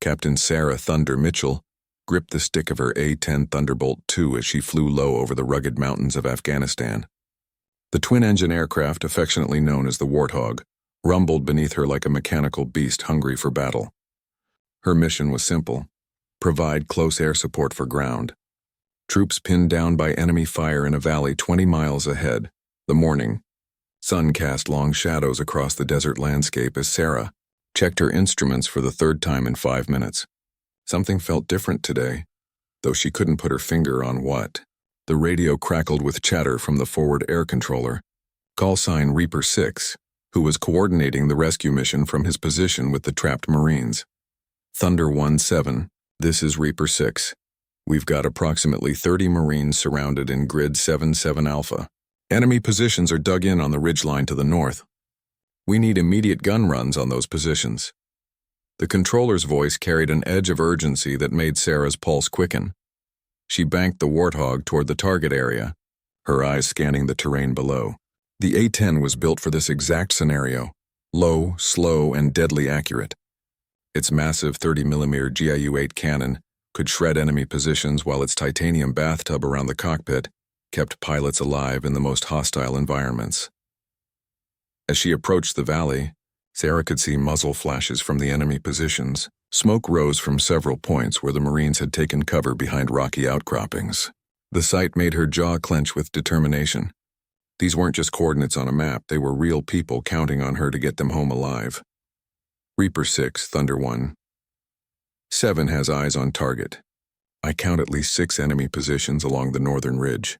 Captain Sarah Thunder Mitchell gripped the stick of her A-10 Thunderbolt II as she flew low over the rugged mountains of Afghanistan. The twin-engine aircraft, affectionately known as the Warthog, rumbled beneath her like a mechanical beast hungry for battle. Her mission was simple: provide close air support for ground. Troops pinned down by enemy fire in a valley 20 miles ahead. The morning sun cast long shadows across the desert landscape as Sarah checked her instruments for the third time in 5 minutes. Something felt different today, though she couldn't put her finger on what. The radio crackled with chatter from the forward air controller. Call sign Reaper 6, who was coordinating the rescue mission from his position with the trapped Marines. Thunder 17, this is Reaper 6. We've got approximately 30 Marines surrounded in Grid 77 Alpha. Enemy positions are dug in on the ridgeline to the north. We need immediate gun runs on those positions. The controller's voice carried an edge of urgency that made Sarah's pulse quicken. She banked the Warthog toward the target area, her eyes scanning the terrain below. The A-10 was built for this exact scenario: low, slow, and deadly accurate. Its massive 30mm GIU-8 cannon could shred enemy positions, while its titanium bathtub around the cockpit kept pilots alive in the most hostile environments. As she approached the valley, Sarah could see muzzle flashes from the enemy positions. Smoke rose from several points where the Marines had taken cover behind rocky outcroppings. The sight made her jaw clench with determination. These weren't just coordinates on a map, they were real people counting on her to get them home alive. Reaper 6, Thunder 7 has eyes on target. I count at least 6 enemy positions along the northern ridge.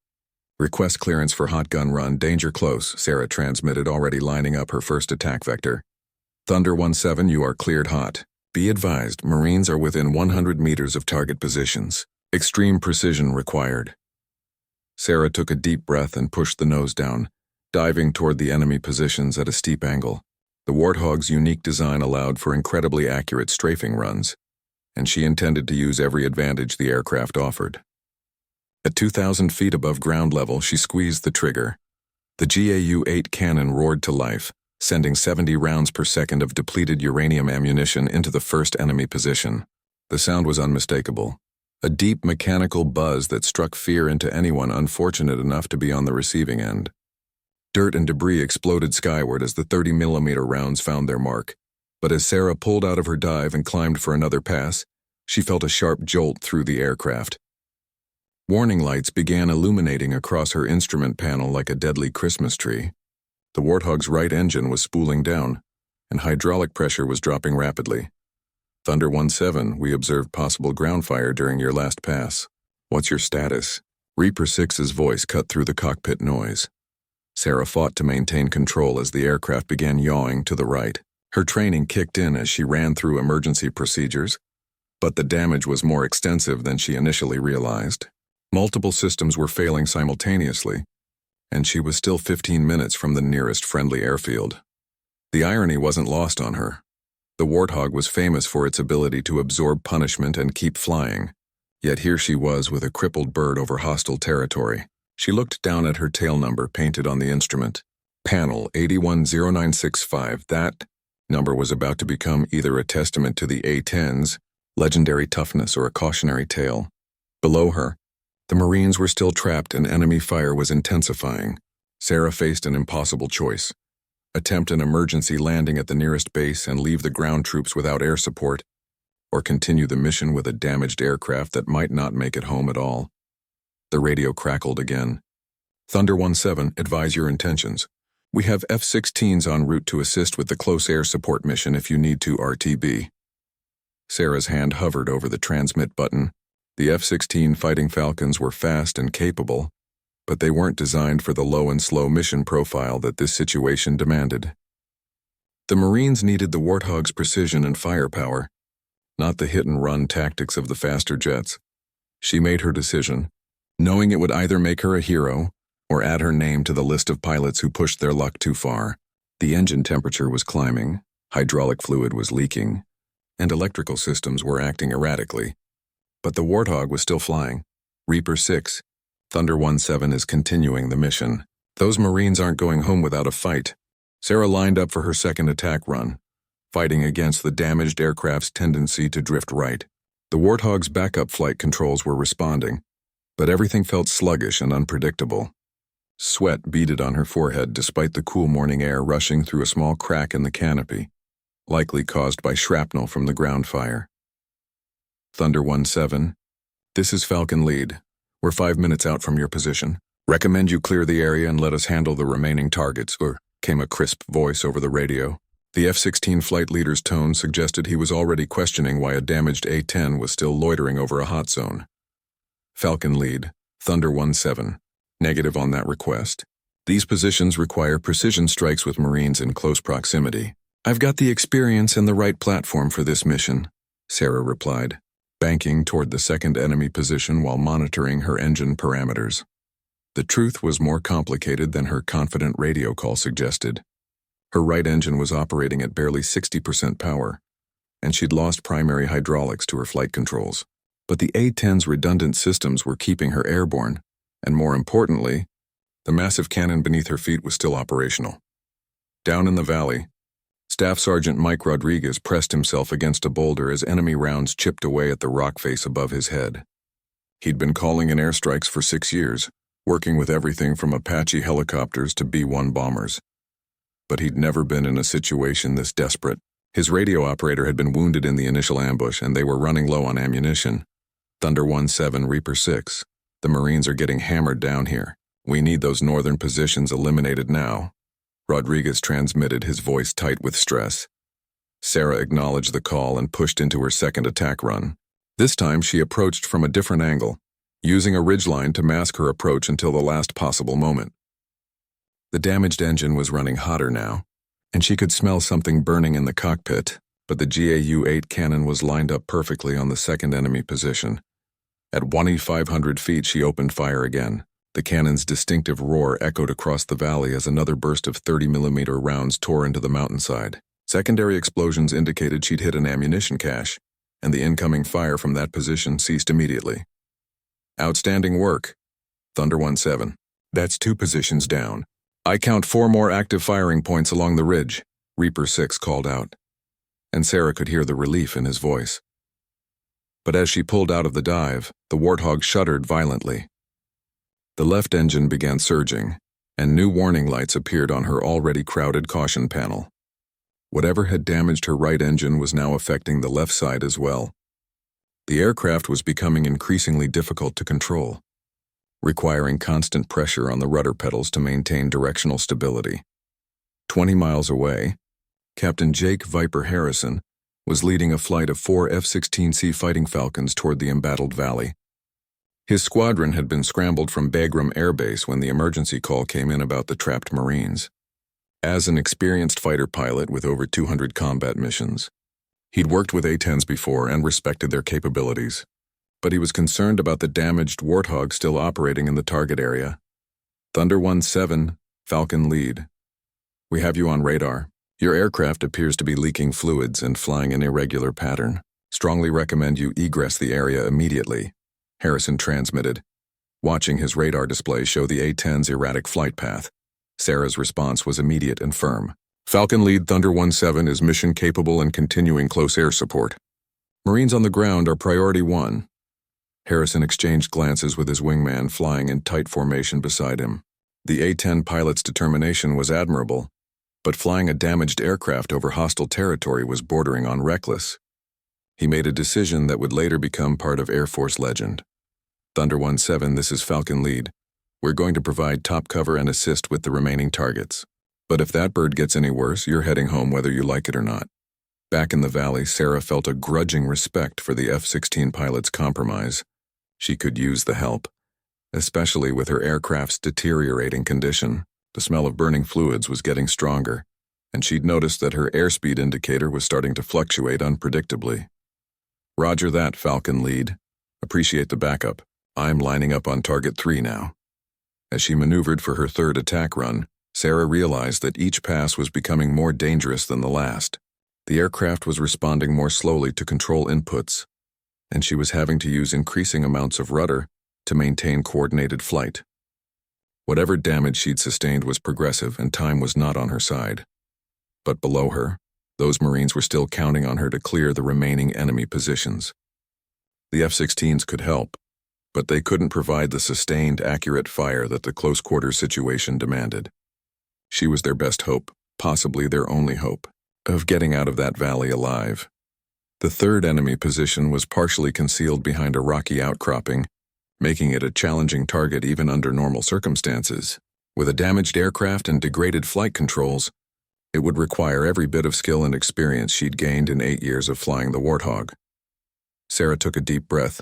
Request clearance for hot gun run, danger close, Sarah transmitted, already lining up her first attack vector. Thunder 17, you are cleared hot. Be advised, Marines are within 100 meters of target positions. Extreme precision required. Sarah took a deep breath and pushed the nose down, diving toward the enemy positions at a steep angle. The Warthog's unique design allowed for incredibly accurate strafing runs, and she intended to use every advantage the aircraft offered. At 2,000 feet above ground level, she squeezed the trigger. The GIU-8 cannon roared to life, sending 70 rounds per second of depleted uranium ammunition into the first enemy position. The sound was unmistakable, a deep mechanical buzz that struck fear into anyone unfortunate enough to be on the receiving end. Dirt and debris exploded skyward as the 30mm rounds found their mark, but as Sarah pulled out of her dive and climbed for another pass, she felt a sharp jolt through the aircraft. Warning lights began illuminating across her instrument panel like a deadly Christmas tree. The Warthog's right engine was spooling down, and hydraulic pressure was dropping rapidly. Thunder 17, we observed possible ground fire during your last pass. What's your status? Reaper 6's voice cut through the cockpit noise. Sarah fought to maintain control as the aircraft began yawing to the right. Her training kicked in as she ran through emergency procedures, but the damage was more extensive than she initially realized. Multiple systems were failing simultaneously, and she was still 15 minutes from the nearest friendly airfield. The irony wasn't lost on her. The Warthog was famous for its ability to absorb punishment and keep flying, yet here she was with a crippled bird over hostile territory. She looked down at her tail number painted on the instrument. Panel 810965. That number was about to become either a testament to the A-10's legendary toughness or a cautionary tale. Below her, the Marines were still trapped and enemy fire was intensifying. Sarah faced an impossible choice: attempt an emergency landing at the nearest base and leave the ground troops without air support, or continue the mission with a damaged aircraft that might not make it home at all. The radio crackled again. Thunder 17, advise your intentions. We have F-16s en route to assist with the close air support mission if you need to, RTB. Sarah's hand hovered over the transmit button. The F-16 Fighting Falcons were fast and capable, but they weren't designed for the low and slow mission profile that this situation demanded. The Marines needed the Warthog's precision and firepower, not the hit-and-run tactics of the faster jets. She made her decision, knowing it would either make her a hero or add her name to the list of pilots who pushed their luck too far. The engine temperature was climbing, hydraulic fluid was leaking, and electrical systems were acting erratically. But the Warthog was still flying. Reaper 6, Thunder 17 is continuing the mission. Those Marines aren't going home without a fight. Sarah lined up for her second attack run. fighting against the damaged aircraft's tendency to drift right. The Warthog's backup flight controls were responding, but everything felt sluggish and unpredictable. Sweat beaded on her forehead despite the cool morning air rushing through a small crack in the canopy, likely caused by shrapnel from the ground fire. Thunder 1-7, this is Falcon Lead. We're 5 minutes out from your position. Recommend you clear the area and let us handle the remaining targets, came a crisp voice over the radio. The F-16 flight leader's tone suggested he was already questioning why a damaged A-10 was still loitering over a hot zone. Falcon Lead, Thunder 1-7. Negative on that request. These positions require precision strikes with Marines in close proximity. I've got the experience and the right platform for this mission, Sarah replied, banking toward the second enemy position while monitoring her engine parameters. The truth was more complicated than her confident radio call suggested. Her right engine was operating at barely 60% power, and she'd lost primary hydraulics to her flight controls. But the A-10's redundant systems were keeping her airborne, and more importantly, the massive cannon beneath her feet was still operational. Down in the valley, Staff Sergeant Mike Rodriguez pressed himself against a boulder as enemy rounds chipped away at the rock face above his head. He'd been calling in airstrikes for 6 years, working with everything from Apache helicopters to B-1 bombers. But he'd never been in a situation this desperate. His radio operator had been wounded in the initial ambush, and they were running low on ammunition. Thunder 1-7, Reaper 6. The Marines are getting hammered down here. We need those northern positions eliminated now. Rodriguez transmitted, his voice tight with stress. Sarah acknowledged the call and pushed into her second attack run. This time she approached from a different angle, using a ridgeline to mask her approach until the last possible moment. The damaged engine was running hotter now, and she could smell something burning in the cockpit, but the GAU-8 cannon was lined up perfectly on the second enemy position. At 2,500 feet, she opened fire again. The cannon's distinctive roar echoed across the valley as another burst of 30mm rounds tore into the mountainside. Secondary explosions indicated she'd hit an ammunition cache, and the incoming fire from that position ceased immediately. Outstanding work, Thunder 1-7. That's 2 positions down. I count 4 more active firing points along the ridge, Reaper 6 called out, and Sarah could hear the relief in his voice. But as she pulled out of the dive, the Warthog shuddered violently. The left engine began surging, and new warning lights appeared on her already crowded caution panel. Whatever had damaged her right engine was now affecting the left side as well. The aircraft was becoming increasingly difficult to control, requiring constant pressure on the rudder pedals to maintain directional stability. 20 miles away, Captain Jake Viper Harrison was leading a flight of 4 F-16C Fighting Falcons toward the embattled valley. His squadron had been scrambled from Bagram Air Base when the emergency call came in about the trapped Marines. As an experienced fighter pilot with over 200 combat missions, he'd worked with A-10s before and respected their capabilities, but he was concerned about the damaged Warthog still operating in the target area. Thunder 1-7, Falcon Lead. We have you on radar. Your aircraft appears to be leaking fluids and flying in irregular pattern. Strongly recommend you egress the area immediately, Harrison transmitted, watching his radar display show the A-10's erratic flight path. Sarah's response was immediate and firm. Falcon Lead Thunder 1-7 is mission capable and continuing close air support. Marines on the ground are priority 1. Harrison exchanged glances with his wingman flying in tight formation beside him. The A-10 pilot's determination was admirable, but flying a damaged aircraft over hostile territory was bordering on reckless. He made a decision that would later become part of Air Force legend. Thunder 1-7, this is Falcon Lead. We're going to provide top cover and assist with the remaining targets. But if that bird gets any worse, you're heading home whether you like it or not. Back in the valley, Sarah felt a grudging respect for the F-16 pilot's compromise. She could use the help, especially with her aircraft's deteriorating condition. The smell of burning fluids was getting stronger, and she'd noticed that her airspeed indicator was starting to fluctuate unpredictably. Roger that, Falcon Lead. Appreciate the backup. I'm lining up on target 3 now. As she maneuvered for her third attack run, Sarah realized that each pass was becoming more dangerous than the last. The aircraft was responding more slowly to control inputs, and she was having to use increasing amounts of rudder to maintain coordinated flight. Whatever damage she'd sustained was progressive and time was not on her side. But below her, Those Marines were still counting on her to clear the remaining enemy positions. The F-16s could help, but they couldn't provide the sustained, accurate fire that the close-quarters situation demanded. She was their best hope, possibly their only hope, of getting out of that valley alive. The third enemy position was partially concealed behind a rocky outcropping, making it a challenging target even under normal circumstances. With a damaged aircraft and degraded flight controls, it would require every bit of skill and experience she'd gained in 8 years of flying the Warthog. Sarah took a deep breath,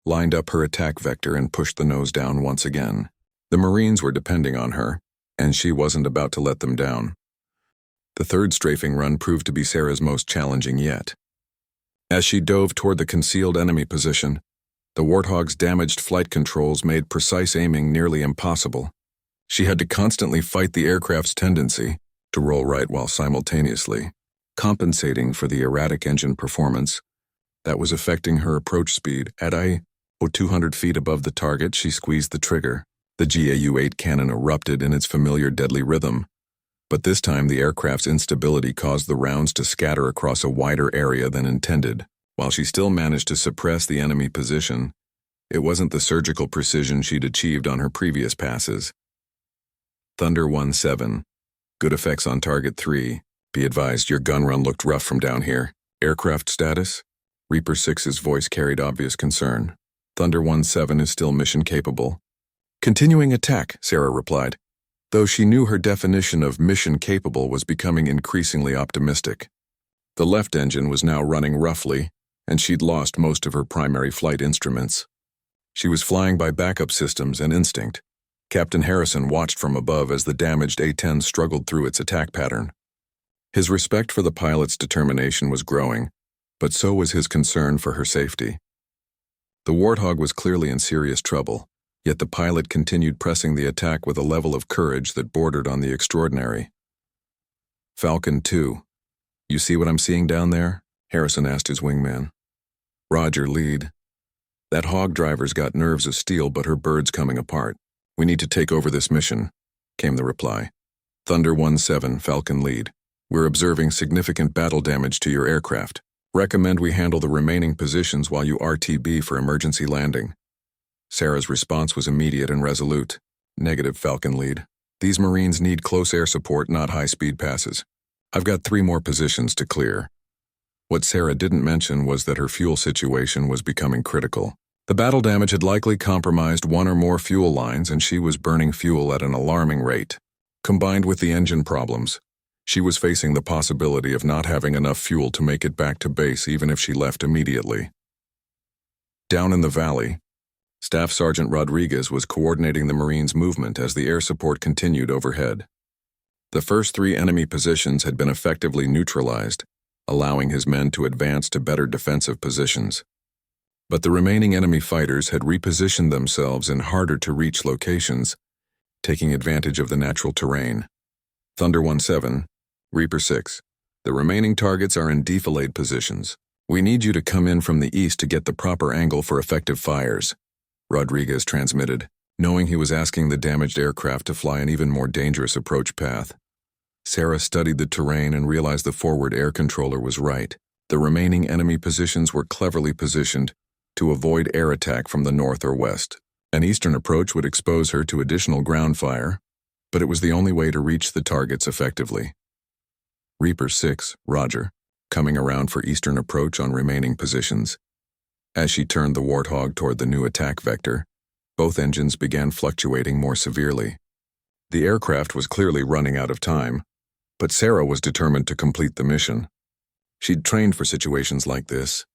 lined up her attack vector, and pushed the nose down once again. The Marines were depending on her, and she wasn't about to let them down. The third strafing run proved to be Sarah's most challenging yet. As she dove toward the concealed enemy position, the Warthog's damaged flight controls made precise aiming nearly impossible. She had to constantly fight the aircraft's tendency to roll right while simultaneously compensating for the erratic engine performance that was affecting her approach speed. At 200 feet above the target, she squeezed the trigger. The GAU-8 cannon erupted in its familiar deadly rhythm, but this time the aircraft's instability caused the rounds to scatter across a wider area than intended. While she still managed to suppress the enemy position, it wasn't the surgical precision she'd achieved on her previous passes. Thunder 1-7. Good effects on target 3. Be advised, your gun run looked rough from down here. Aircraft status? Reaper 6's voice carried obvious concern. Thunder 1-7 is still mission capable. Continuing attack, Sarah replied, though she knew her definition of mission capable was becoming increasingly optimistic. The left engine was now running roughly, and she'd lost most of her primary flight instruments. She was flying by backup systems and instinct. Captain Harrison watched from above as the damaged A-10 struggled through its attack pattern. His respect for the pilot's determination was growing, but so was his concern for her safety. The Warthog was clearly in serious trouble, yet the pilot continued pressing the attack with a level of courage that bordered on the extraordinary. Falcon 2. You see what I'm seeing down there? Harrison asked his wingman. Roger, lead. That hog driver's got nerves of steel, but her bird's coming apart. We need to take over this mission, came the reply. Thunder 1-7, Falcon lead. We're observing significant battle damage to your aircraft. Recommend we handle the remaining positions while you RTB for emergency landing. Sarah's response was immediate and resolute. Negative, Falcon lead. These Marines need close air support, not high-speed passes. I've got 3 more positions to clear. What Sarah didn't mention was that her fuel situation was becoming critical. The battle damage had likely compromised 1 or more fuel lines, and she was burning fuel at an alarming rate. Combined with the engine problems, she was facing the possibility of not having enough fuel to make it back to base even if she left immediately. Down in the valley, Staff Sergeant Rodriguez was coordinating the Marines' movement as the air support continued overhead. The first 3 enemy positions had been effectively neutralized, allowing his men to advance to better defensive positions. But the remaining enemy fighters had repositioned themselves in harder-to-reach locations, taking advantage of the natural terrain. Thunder 1-7, Reaper 6. The remaining targets are in defilade positions. We need you to come in from the east to get the proper angle for effective fires, Rodriguez transmitted, knowing he was asking the damaged aircraft to fly an even more dangerous approach path. Sarah studied the terrain and realized the forward air controller was right. The remaining enemy positions were cleverly positioned to avoid air attack from the north or west. An eastern approach would expose her to additional ground fire, but it was the only way to reach the targets effectively. Reaper 6, Roger, coming around for eastern approach on remaining positions. As she turned the Warthog toward the new attack vector, both engines began fluctuating more severely. The aircraft was clearly running out of time, but Sarah was determined to complete the mission. She'd trained for situations like this,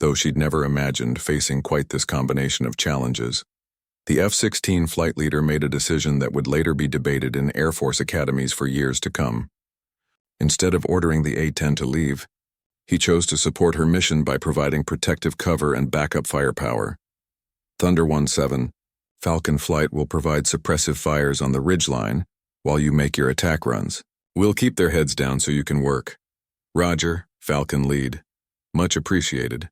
though she'd never imagined facing quite this combination of challenges. The F-16 flight leader made a decision that would later be debated in Air Force academies for years to come. Instead of ordering the A-10 to leave, he chose to support her mission by providing protective cover and backup firepower. Thunder 1-7, Falcon Flight will provide suppressive fires on the ridgeline while you make your attack runs. We'll keep their heads down so you can work. Roger, Falcon lead. Much appreciated.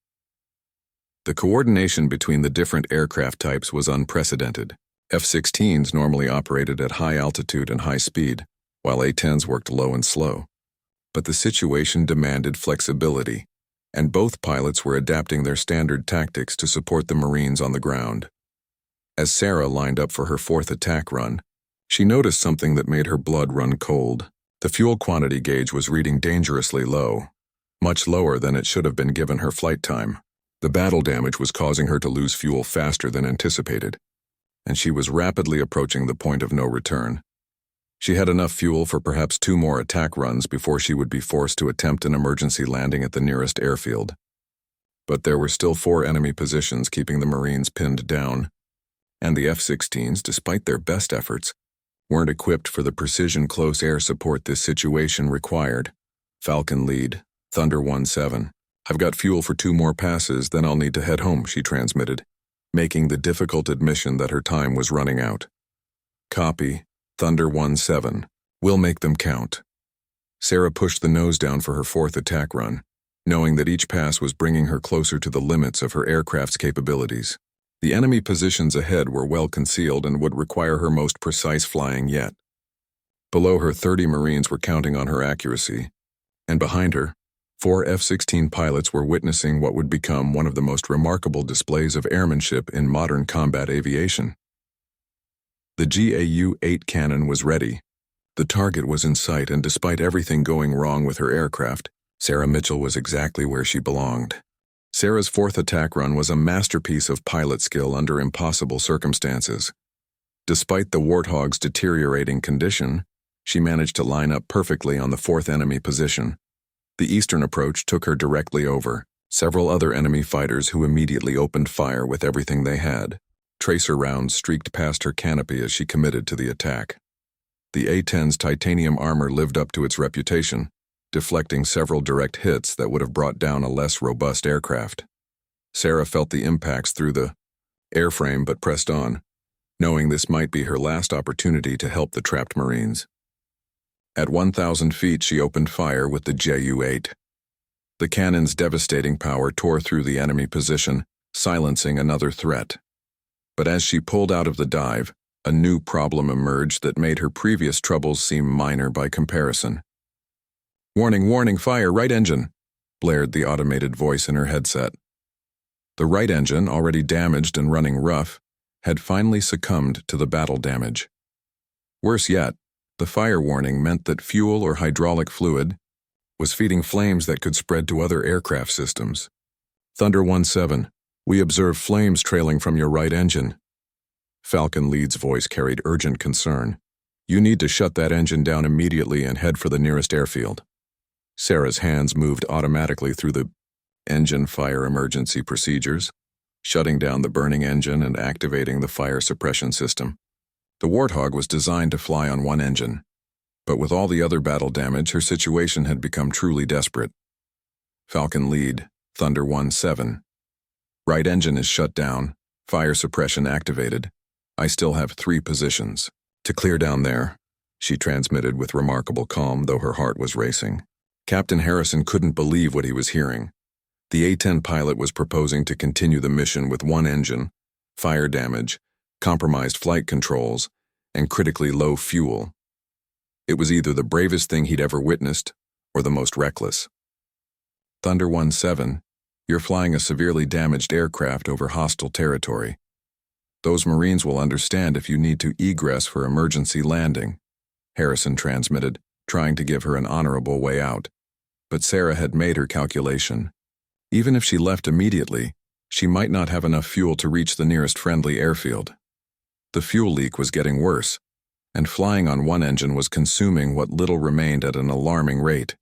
The coordination between the different aircraft types was unprecedented. F-16s normally operated at high altitude and high speed, while A-10s worked low and slow. But the situation demanded flexibility, and both pilots were adapting their standard tactics to support the Marines on the ground. As Sarah lined up for her fourth attack run, she noticed something that made her blood run cold. The fuel quantity gauge was reading dangerously low, much lower than it should have been given her flight time. The battle damage was causing her to lose fuel faster than anticipated, and she was rapidly approaching the point of no return. She had enough fuel for perhaps 2 more attack runs before she would be forced to attempt an emergency landing at the nearest airfield. But there were still 4 enemy positions keeping the Marines pinned down, and the F-16s, despite their best efforts, weren't equipped for the precision close air support this situation required. Falcon lead, Thunder 17. "I've got fuel for 2 more passes, then I'll need to head home," she transmitted, making the difficult admission that her time was running out. "Copy, Thunder 17. We'll make them count." Sarah pushed the nose down for her 4th attack run, knowing that each pass was bringing her closer to the limits of her aircraft's capabilities. The enemy positions ahead were well concealed and would require her most precise flying yet. Below her, 30 Marines were counting on her accuracy, and behind her, 4 F-16 pilots were witnessing what would become one of the most remarkable displays of airmanship in modern combat aviation. The GAU-8 cannon was ready. The target was in sight, and despite everything going wrong with her aircraft, Sarah Mitchell was exactly where she belonged. Sarah's 4th attack run was a masterpiece of pilot skill under impossible circumstances. Despite the Warthog's deteriorating condition, she managed to line up perfectly on the 4th enemy position. The eastern approach took her directly over several other enemy fighters who immediately opened fire with everything they had. Tracer rounds streaked past her canopy as she committed to the attack. The A-10's titanium armor lived up to its reputation, deflecting several direct hits that would have brought down a less robust aircraft. Sarah felt the impacts through the airframe but pressed on, knowing this might be her last opportunity to help the trapped Marines. At 1,000 feet, she opened fire with the GAU-8. The cannon's devastating power tore through the enemy position, silencing another threat. But as she pulled out of the dive, a new problem emerged that made her previous troubles seem minor by comparison. "Warning, warning, fire, right engine," blared the automated voice in her headset. The right engine, already damaged and running rough, had finally succumbed to the battle damage. Worse yet, the fire warning meant that fuel or hydraulic fluid was feeding flames that could spread to other aircraft systems. "Thunder 17, we observe flames trailing from your right engine." Falcon Lead's voice carried urgent concern. "You need to shut that engine down immediately and head for the nearest airfield." Sarah's hands moved automatically through the engine fire emergency procedures, shutting down the burning engine and activating the fire suppression system. The Warthog was designed to fly on one engine, but with all the other battle damage, her situation had become truly desperate. "Falcon Lead, Thunder 17. Right engine is shut down, fire suppression activated. I still have 3 positions to clear down there," she transmitted with remarkable calm, though her heart was racing. Captain Harrison couldn't believe what he was hearing. The A-10 pilot was proposing to continue the mission with 1 engine, fire damage, compromised flight controls, and critically low fuel. It was either the bravest thing he'd ever witnessed or the most reckless. "Thunder 17, you're flying a severely damaged aircraft over hostile territory. Those Marines will understand if you need to egress for emergency landing," Harrison transmitted, trying to give her an honorable way out. But Sarah had made her calculation. Even if she left immediately, she might not have enough fuel to reach the nearest friendly airfield. The fuel leak was getting worse, and flying on 1 engine was consuming what little remained at an alarming rate.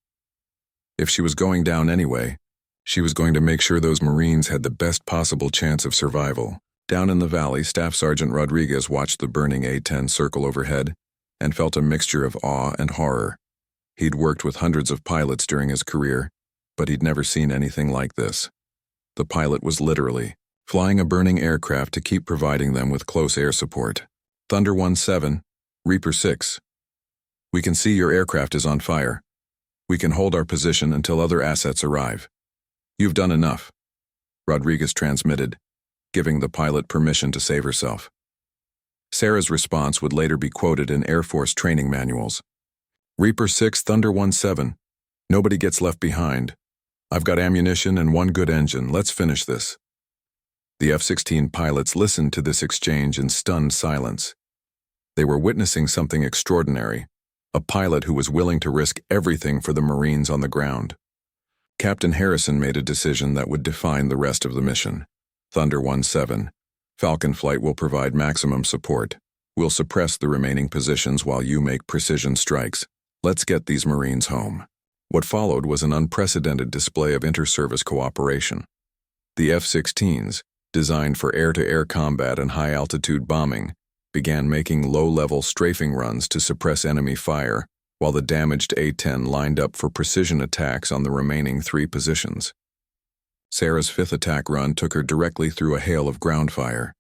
If she was going down anyway, she was going to make sure those Marines had the best possible chance of survival. Down in the valley, Staff Sergeant Rodriguez watched the burning A-10 circle overhead and felt a mixture of awe and horror. He'd worked with hundreds of pilots during his career, but he'd never seen anything like this. The pilot was literally flying a burning aircraft to keep providing them with close air support. "Thunder 17, Reaper 6. We can see your aircraft is on fire. We can hold our position until other assets arrive. You've done enough," Rodriguez transmitted, giving the pilot permission to save herself. Sarah's response would later be quoted in Air Force training manuals. "Reaper 6, Thunder 17. Nobody gets left behind. I've got ammunition and one good engine. Let's finish this. The F-16 pilots listened to this exchange in stunned silence. They were witnessing something extraordinary, a pilot who was willing to risk everything for the Marines on the ground. Captain Harrison made a decision that would define the rest of the mission. Thunder 17. Falcon Flight will provide maximum support. We'll suppress the remaining positions while you make precision strikes. Let's get these Marines home. What followed was an unprecedented display of inter-service cooperation. The F-16s, designed for air-to-air combat and high-altitude bombing, began making low-level strafing runs to suppress enemy fire, while the damaged A-10 lined up for precision attacks on the remaining 3 positions. Sarah's 5th attack run took her directly through a hail of ground fire.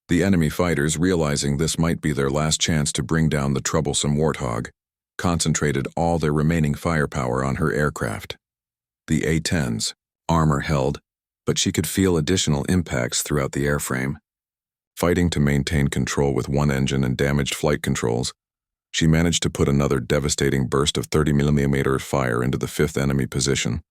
The enemy fighters, realizing this might be their last chance to bring down the troublesome Warthog, concentrated all their remaining firepower on her aircraft. The A-10's armor held, but she could feel additional impacts throughout the airframe. Fighting to maintain control with one engine and damaged flight controls, she managed to put another devastating burst of 30mm fire into the 5th enemy position.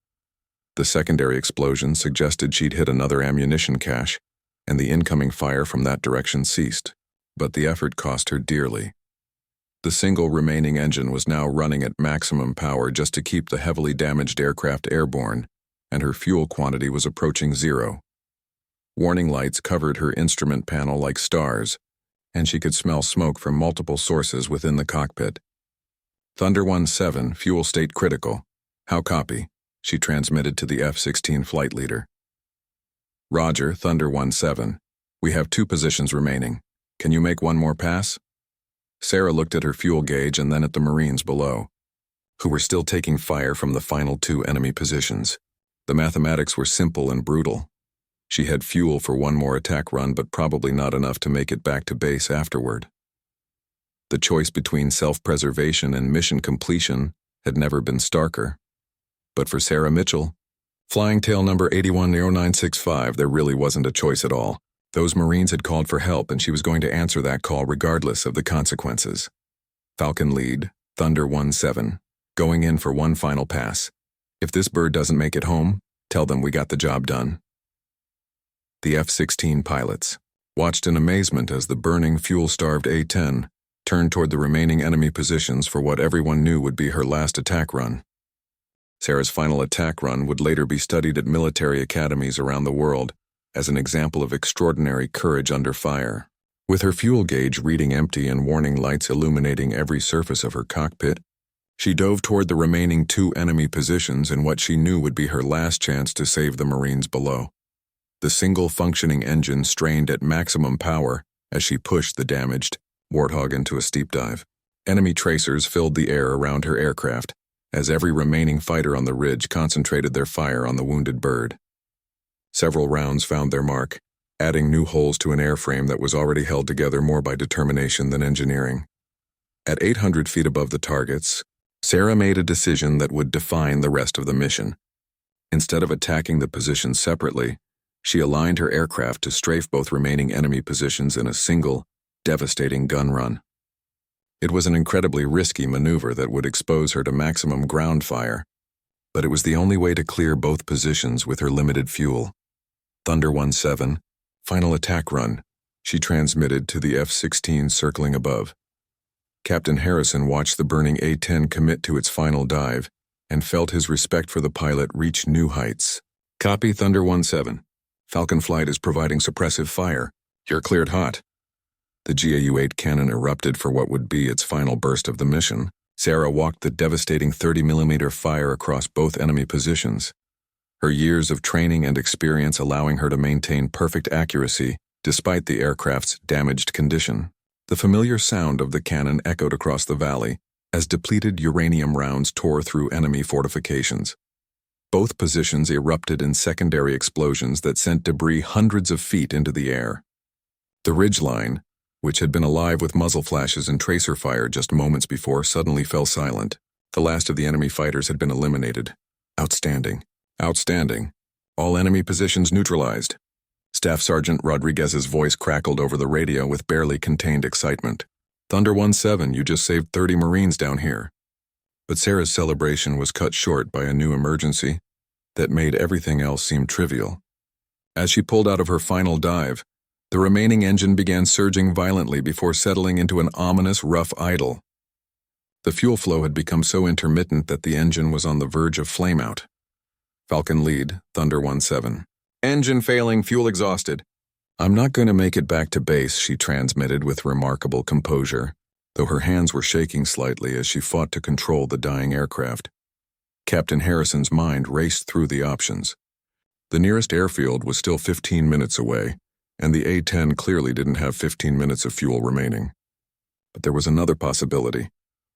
The secondary explosion suggested she'd hit another ammunition cache, and the incoming fire from that direction ceased, but the effort cost her dearly. The single remaining engine was now running at maximum power just to keep the heavily damaged aircraft airborne, and her fuel quantity was approaching 0. Warning lights covered her instrument panel like stars, and she could smell smoke from multiple sources within the cockpit. Thunder 17, fuel state critical. How copy? She transmitted to the F-16 flight leader. Roger, Thunder 17. We have 2 positions remaining. Can you make one more pass? Sarah looked at her fuel gauge and then at the Marines below, who were still taking fire from the final 2 enemy positions. The mathematics were simple and brutal. She had fuel for one more attack run, but probably not enough to make it back to base afterward. The choice between self-preservation and mission completion had never been starker. But for Sarah Mitchell, flying tail number 810965, there really wasn't a choice at all. Those Marines had called for help, and she was going to answer that call regardless of the consequences. Falcon lead, Thunder 17, going in for one final pass. If this bird doesn't make it home, tell them we got the job done. The F-16 pilots watched in amazement as the burning, fuel-starved A-10 turned toward the remaining enemy positions for what everyone knew would be her last attack run. Sarah's final attack run would later be studied at military academies around the world as an example of extraordinary courage under fire. With her fuel gauge reading empty and warning lights illuminating every surface of her cockpit, she dove toward the remaining 2 enemy positions in what she knew would be her last chance to save the Marines below. The single functioning engine strained at maximum power as she pushed the damaged Warthog into a steep dive. Enemy tracers filled the air around her aircraft as every remaining fighter on the ridge concentrated their fire on the wounded bird. Several rounds found their mark, adding new holes to an airframe that was already held together more by determination than engineering. At 800 feet above the targets, Sarah made a decision that would define the rest of the mission. Instead of attacking the positions separately, she aligned her aircraft to strafe both remaining enemy positions in a single, devastating gun run. It was an incredibly risky maneuver that would expose her to maximum ground fire, but it was the only way to clear both positions with her limited fuel. Thunder 17, final attack run, she transmitted to the F-16 circling above. Captain Harrison watched the burning A-10 commit to its final dive and felt his respect for the pilot reach new heights. Copy, Thunder 17. Falcon Flight is providing suppressive fire. You're cleared hot. The GAU-8 cannon erupted for what would be its final burst of the mission. Sarah walked the devastating 30mm fire across both enemy positions, her years of training and experience allowing her to maintain perfect accuracy despite the aircraft's damaged condition. The familiar sound of the cannon echoed across the valley as depleted uranium rounds tore through enemy fortifications. Both positions erupted in secondary explosions that sent debris hundreds of feet into the air. The ridgeline, which had been alive with muzzle flashes and tracer fire just moments before, suddenly fell silent. The last of the enemy fighters had been eliminated. Outstanding. Outstanding. All enemy positions neutralized. Staff Sergeant Rodriguez's voice crackled over the radio with barely contained excitement. Thunder 17, you just saved 30 Marines down here. But Sarah's celebration was cut short by a new emergency that made everything else seem trivial. As she pulled out of her final dive, the remaining engine began surging violently before settling into an ominous, rough idle. The fuel flow had become so intermittent that the engine was on the verge of flameout. Falcon lead, Thunder 17. Engine failing, fuel exhausted. I'm not going to make it back to base, she transmitted with remarkable composure, though her hands were shaking slightly as she fought to control the dying aircraft. Captain Harrison's mind raced through the options. The nearest airfield was still 15 minutes away, and the A-10 clearly didn't have 15 minutes of fuel remaining. But there was another possibility,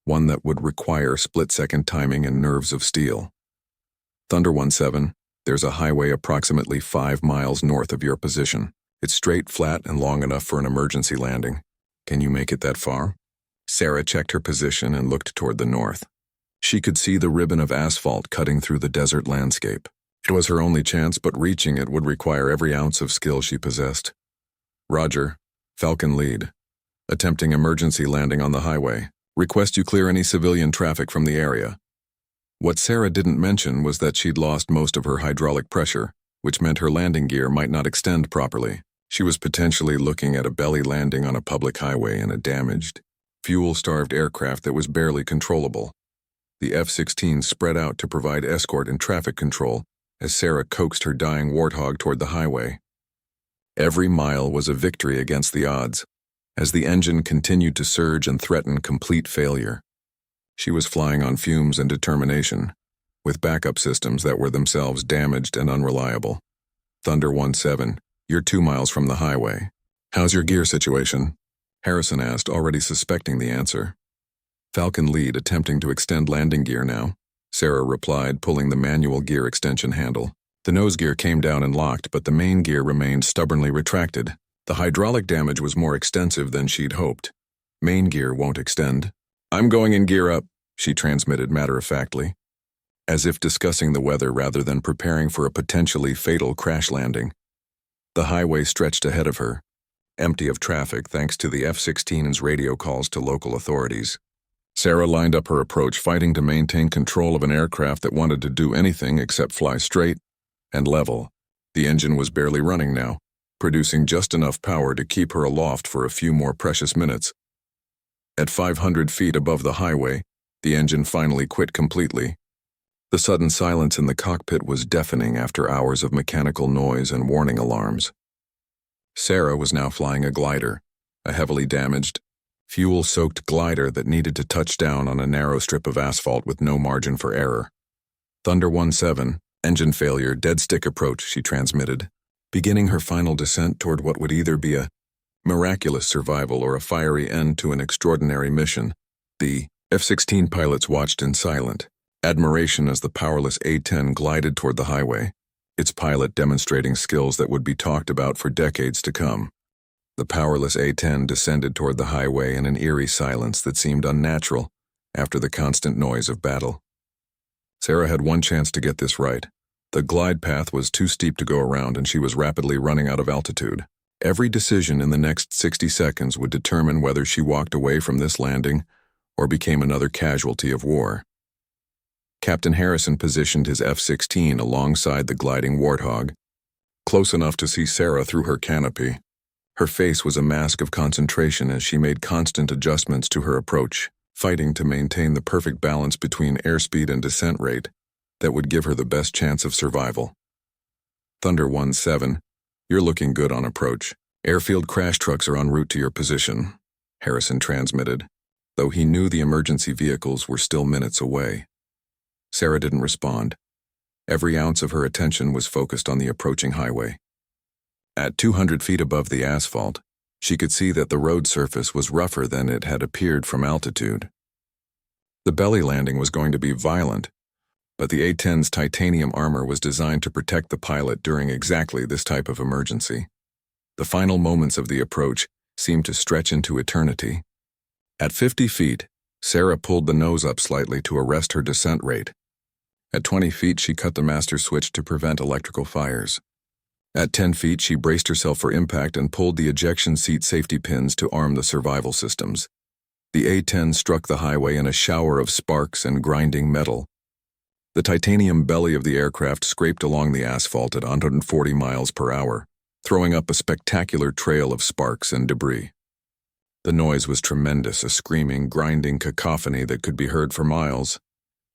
one that would require split-second timing and nerves of steel. Thunder 17, there's a highway approximately 5 miles north of your position. It's straight, flat, and long enough for an emergency landing. Can you make it that far? Sarah checked her position and looked toward the north. She could see the ribbon of asphalt cutting through the desert landscape. It was her only chance, but reaching it would require every ounce of skill she possessed. Roger. Falcon lead. Attempting emergency landing on the highway. Request you clear any civilian traffic from the area. What Sarah didn't mention was that she'd lost most of her hydraulic pressure, which meant her landing gear might not extend properly. She was potentially looking at a belly landing on a public highway in a damaged, fuel-starved aircraft that was barely controllable. The F-16 spread out to provide escort and traffic control as Sarah coaxed her dying Warthog toward the highway. Every mile was a victory against the odds, as the engine continued to surge and threaten complete failure. She was flying on fumes and determination, with backup systems that were themselves damaged and unreliable. Thunder 17, you're 2 miles from the highway. How's your gear situation? Harrison asked, already suspecting the answer. Falcon lead attempting to extend landing gear now, Sarah replied, pulling the manual gear extension handle. The nose gear came down and locked, but the main gear remained stubbornly retracted. The hydraulic damage was more extensive than she'd hoped. Main gear won't extend. I'm going in gear up, she transmitted matter-of-factly, as if discussing the weather rather than preparing for a potentially fatal crash landing. The highway stretched ahead of her, empty of traffic thanks to the F-16's radio calls to local authorities. Sarah lined up her approach, fighting to maintain control of an aircraft that wanted to do anything except fly straight and level. The engine was barely running now, producing just enough power to keep her aloft for a few more precious minutes. At 500 feet above the highway, the engine finally quit completely. The sudden silence in the cockpit was deafening after hours of mechanical noise and warning alarms. Sarah was now flying a glider, a heavily damaged, fuel-soaked glider that needed to touch down on a narrow strip of asphalt with no margin for error. Thunder 17, engine failure, dead stick approach, she transmitted, beginning her final descent toward what would either be a miraculous survival or a fiery end to an extraordinary mission. The F-16 pilots watched in silent admiration as the powerless A-10 glided toward the highway, its pilot demonstrating skills that would be talked about for decades to come. The powerless A-10 descended toward the highway in an eerie silence that seemed unnatural after the constant noise of battle. Sarah had one chance to get this right. The glide path was too steep to go around, and she was rapidly running out of altitude. Every decision in the next 60 seconds would determine whether she walked away from this landing or became another casualty of war. Captain Harrison positioned his F-16 alongside the gliding Warthog, close enough to see Sarah through her canopy. Her face was a mask of concentration as she made constant adjustments to her approach, fighting to maintain the perfect balance between airspeed and descent rate that would give her the best chance of survival. Thunder 17, you're looking good on approach. Airfield crash trucks are en route to your position, Harrison transmitted, though he knew the emergency vehicles were still minutes away. Sarah didn't respond. Every ounce of her attention was focused on the approaching highway. At 200 feet above the asphalt, she could see that the road surface was rougher than it had appeared from altitude. The belly landing was going to be violent, but the A-10's titanium armor was designed to protect the pilot during exactly this type of emergency. The final moments of the approach seemed to stretch into eternity. At 50 feet, Sarah pulled the nose up slightly to arrest her descent rate. At 20 feet, she cut the master switch to prevent electrical fires. At 10 feet, she braced herself for impact and pulled the ejection seat safety pins to arm the survival systems. The A-10 struck the highway in a shower of sparks and grinding metal. The titanium belly of the aircraft scraped along the asphalt at 140 miles per hour, throwing up a spectacular trail of sparks and debris. The noise was tremendous, a screaming, grinding cacophony that could be heard for miles.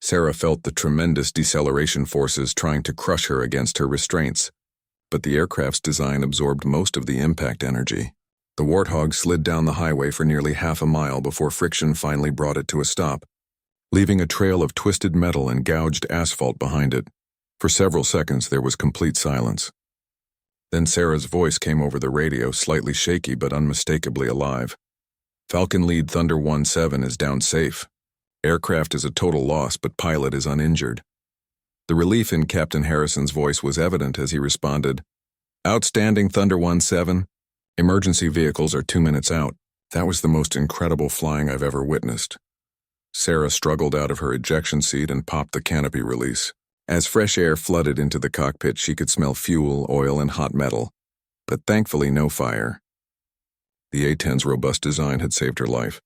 Sarah felt the tremendous deceleration forces trying to crush her against her restraints, but the aircraft's design absorbed most of the impact energy. The Warthog slid down the highway for nearly half a mile before friction finally brought it to a stop, leaving a trail of twisted metal and gouged asphalt behind it. For several seconds there was complete silence. Then Sarah's voice came over the radio, slightly shaky but unmistakably alive. "Falcon Lead Thunder 17 is down safe. Aircraft is a total loss, but pilot is uninjured." The relief in Captain Harrison's voice was evident as he responded, "Outstanding, Thunder 17. Emergency vehicles are 2 minutes out." That was the most incredible flying I've ever witnessed. Sarah struggled out of her ejection seat and popped the canopy release. As fresh air flooded into the cockpit, she could smell fuel, oil, and hot metal, but thankfully no fire. The A-10's robust design had saved her life,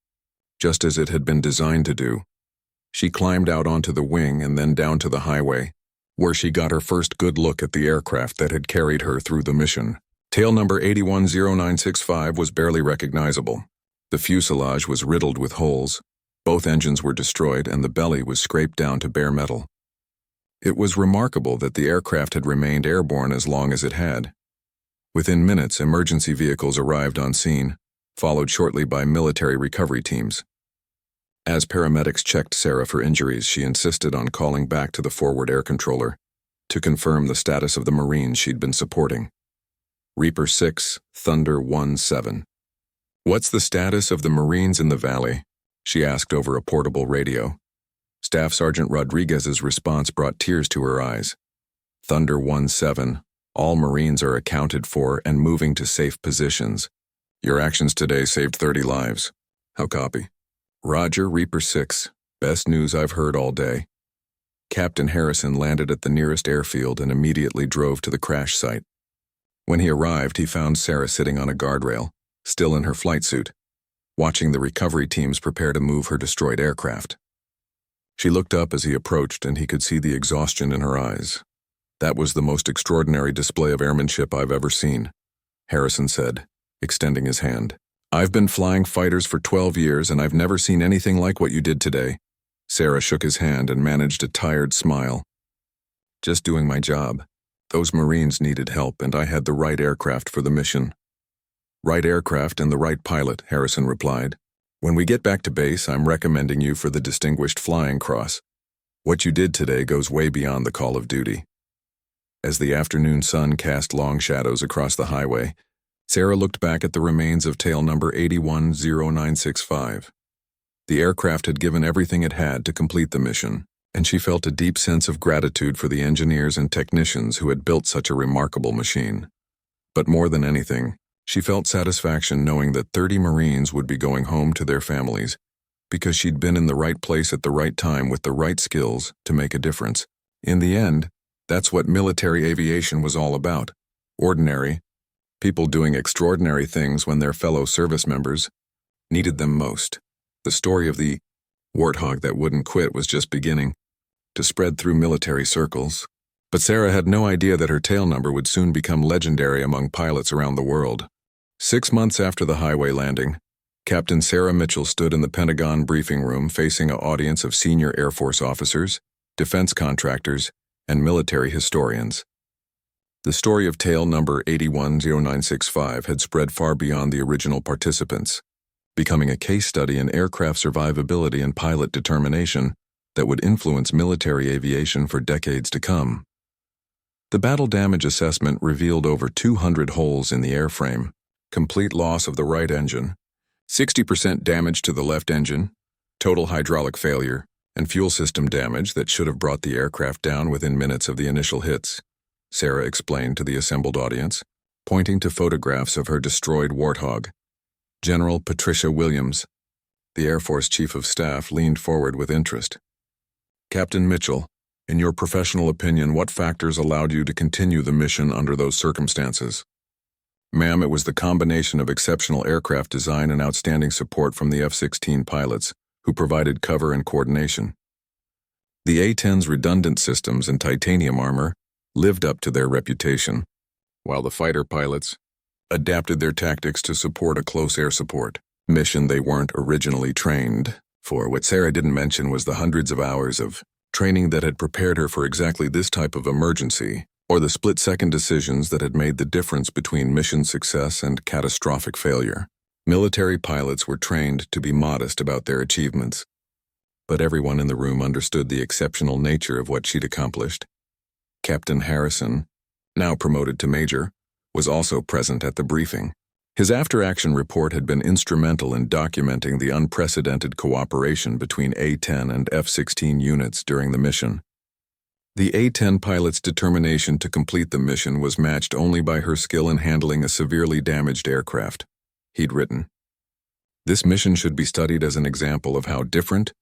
just as it had been designed to do. She climbed out onto the wing and then down to the highway, where she got her first good look at the aircraft that had carried her through the mission. Tail number 810965 was barely recognizable. The fuselage was riddled with holes, both engines were destroyed, and the belly was scraped down to bare metal. It was remarkable that the aircraft had remained airborne as long as it had. Within minutes, emergency vehicles arrived on scene, followed shortly by military recovery teams. As paramedics checked Sarah for injuries, she insisted on calling back to the forward air controller to confirm the status of the Marines she'd been supporting. "Reaper 6, Thunder 17. What's the status of the Marines in the valley?" she asked over a portable radio. Staff Sergeant Rodriguez's response brought tears to her eyes. "Thunder 17, all Marines are accounted for and moving to safe positions. Your actions today saved 30 lives. How copy?" "Roger, Reaper 6. Best news I've heard all day." Captain Harrison landed at the nearest airfield and immediately drove to the crash site. When he arrived, he found Sarah sitting on a guardrail, still in her flight suit, watching the recovery teams prepare to move her destroyed aircraft. She looked up as he approached, and he could see the exhaustion in her eyes. "That was the most extraordinary display of airmanship I've ever seen," Harrison said, extending his hand. "I've been flying fighters for 12 years, and I've never seen anything like what you did today." Sarah shook his hand and managed a tired smile. "Just doing my job. Those Marines needed help, and I had the right aircraft for the mission." "Right aircraft and the right pilot," Harrison replied. "When we get back to base, I'm recommending you for the Distinguished Flying Cross. What you did today goes way beyond the call of duty." As the afternoon sun cast long shadows across the highway, Sarah looked back at the remains of tail number 810965. The aircraft had given everything it had to complete the mission, and she felt a deep sense of gratitude for the engineers and technicians who had built such a remarkable machine. But more than anything, she felt satisfaction knowing that 30 Marines would be going home to their families because she'd been in the right place at the right time with the right skills to make a difference. In the end, that's what military aviation was all about. Ordinary people doing extraordinary things when their fellow service members needed them most. The story of the Warthog that wouldn't quit was just beginning to spread through military circles. But Sarah had no idea that her tail number would soon become legendary among pilots around the world. 6 months after the highway landing, Captain Sarah Mitchell stood in the Pentagon briefing room facing an audience of senior Air Force officers, defense contractors, and military historians. The story of tail number 810965 had spread far beyond the original participants, becoming a case study in aircraft survivability and pilot determination that would influence military aviation for decades to come. The battle damage assessment revealed over 200 holes in the airframe, complete loss of the right engine, 60% damage to the left engine, total hydraulic failure, and fuel system damage that should have brought the aircraft down within minutes of the initial hits, Sarah explained to the assembled audience, pointing to photographs of her destroyed Warthog. General Patricia Williams, the Air Force Chief of Staff, leaned forward with interest. "Captain Mitchell, in your professional opinion, what factors allowed you to continue the mission under those circumstances?" Ma'am, it was the combination of exceptional aircraft design and outstanding support from the F-16 pilots, who provided cover and coordination. The A-10's redundant systems and titanium armor lived up to their reputation, while the fighter pilots adapted their tactics to support a close air support mission they weren't originally trained for. What Sarah didn't mention was the hundreds of hours of training that had prepared her for exactly this type of emergency, or the split-second decisions that had made the difference between mission success and catastrophic failure. Military pilots were trained to be modest about their achievements, but everyone in the room understood the exceptional nature of what she'd accomplished. Captain Harrison, now promoted to major, was also present at the briefing. His after-action report had been instrumental in documenting the unprecedented cooperation between A-10 and F-16 units during the mission. The A-10 pilot's determination to complete the mission was matched only by her skill in handling a severely damaged aircraft. He'd written, "This mission should be studied as an example of how different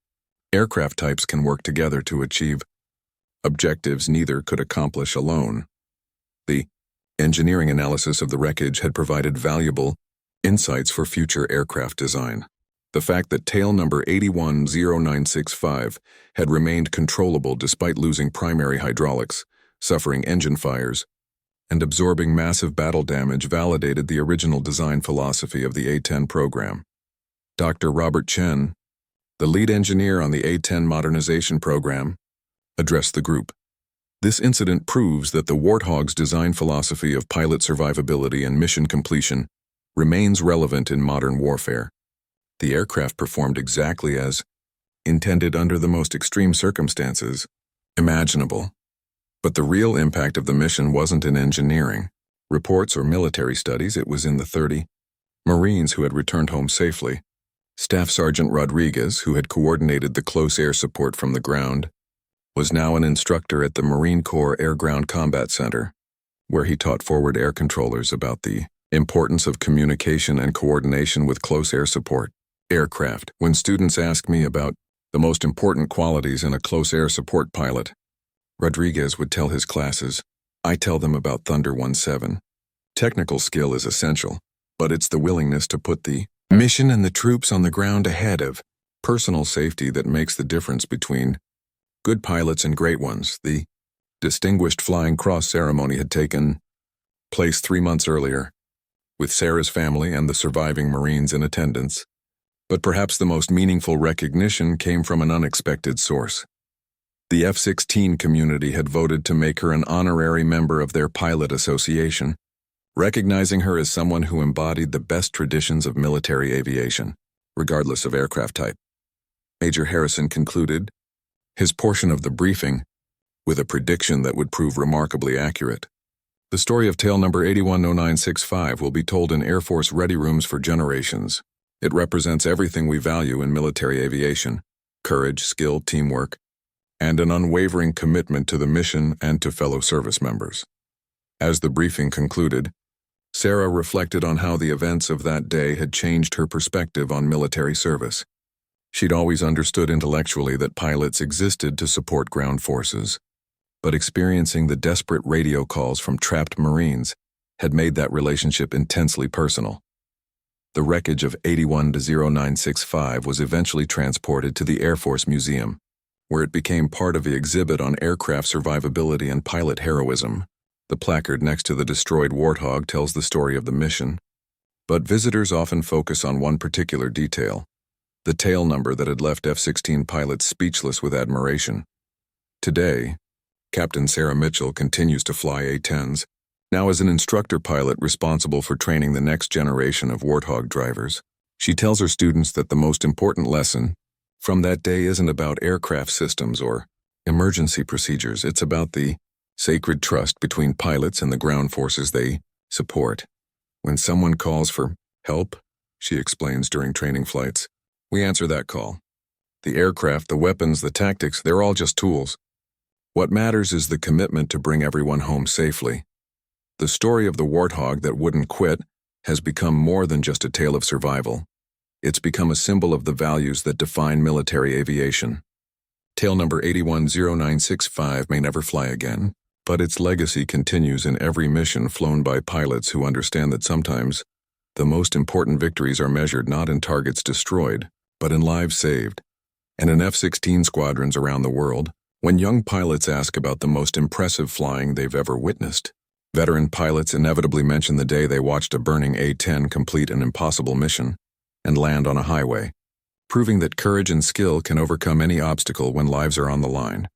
aircraft types can work together to achieve objectives neither could accomplish alone." The engineering analysis of the wreckage had provided valuable insights for future aircraft design. The fact that tail number 810965 had remained controllable despite losing primary hydraulics, suffering engine fires, and absorbing massive battle damage validated the original design philosophy of the A-10 program. Dr. Robert Chen, the lead engineer on the A-10 modernization program, addressed the group. This incident proves that the Warthog's design philosophy of pilot survivability and mission completion remains relevant in modern warfare. The aircraft performed exactly as intended under the most extreme circumstances imaginable. But the real impact of the mission wasn't in engineering, reports, or military studies. It was in the 30 Marines who had returned home safely. Staff Sergeant Rodriguez, who had coordinated the close air support from the ground, was now an instructor at the Marine Corps Air-Ground Combat Center, where he taught forward air controllers about the importance of communication and coordination with close air support aircraft. When students ask me about the most important qualities in a close air support pilot, Rodriguez would tell his classes, I tell them about Thunder 17. Technical skill is essential, but it's the willingness to put the mission and the troops on the ground ahead of personal safety that makes the difference between good pilots and great ones. The Distinguished Flying Cross ceremony had taken place 3 months earlier, with Sarah's family and the surviving Marines in attendance. But perhaps the most meaningful recognition came from an unexpected source. The F-16 community had voted to make her an honorary member of their pilot association, recognizing her as someone who embodied the best traditions of military aviation, regardless of aircraft type. Major Harrison concluded his portion of the briefing with a prediction that would prove remarkably accurate. The story of tail number 810965 will be told in Air Force ready rooms for generations. It represents everything we value in military aviation: courage, skill, teamwork, and an unwavering commitment to the mission and to fellow service members. As the briefing concluded, Sarah reflected on how the events of that day had changed her perspective on military service. She'd always understood intellectually that pilots existed to support ground forces, but experiencing the desperate radio calls from trapped Marines had made that relationship intensely personal. The wreckage of 810965 was eventually transported to the Air Force Museum, where it became part of the exhibit on aircraft survivability and pilot heroism. The placard next to the destroyed Warthog tells the story of the mission, but visitors often focus on one particular detail: the tail number that had left F-16 pilots speechless with admiration. Today, Captain Sarah Mitchell continues to fly A-10s, now as an instructor pilot responsible for training the next generation of Warthog drivers. She tells her students that the most important lesson from that day isn't about aircraft systems or emergency procedures. It's about the sacred trust between pilots and the ground forces they support. When someone calls for help, she explains during training flights, we answer that call. The aircraft, the weapons, the tactics, they're all just tools. What matters is the commitment to bring everyone home safely. The story of the Warthog that wouldn't quit has become more than just a tale of survival. It's become a symbol of the values that define military aviation. Tail number 810965 may never fly again, But its legacy continues in every mission flown by pilots who understand that sometimes the most important victories are measured not in targets destroyed, but in lives saved. And in F-16 squadrons around the world, when young pilots ask about the most impressive flying they've ever witnessed, veteran pilots inevitably mention the day they watched a burning A-10 complete an impossible mission and land on a highway, proving that courage and skill can overcome any obstacle when lives are on the line.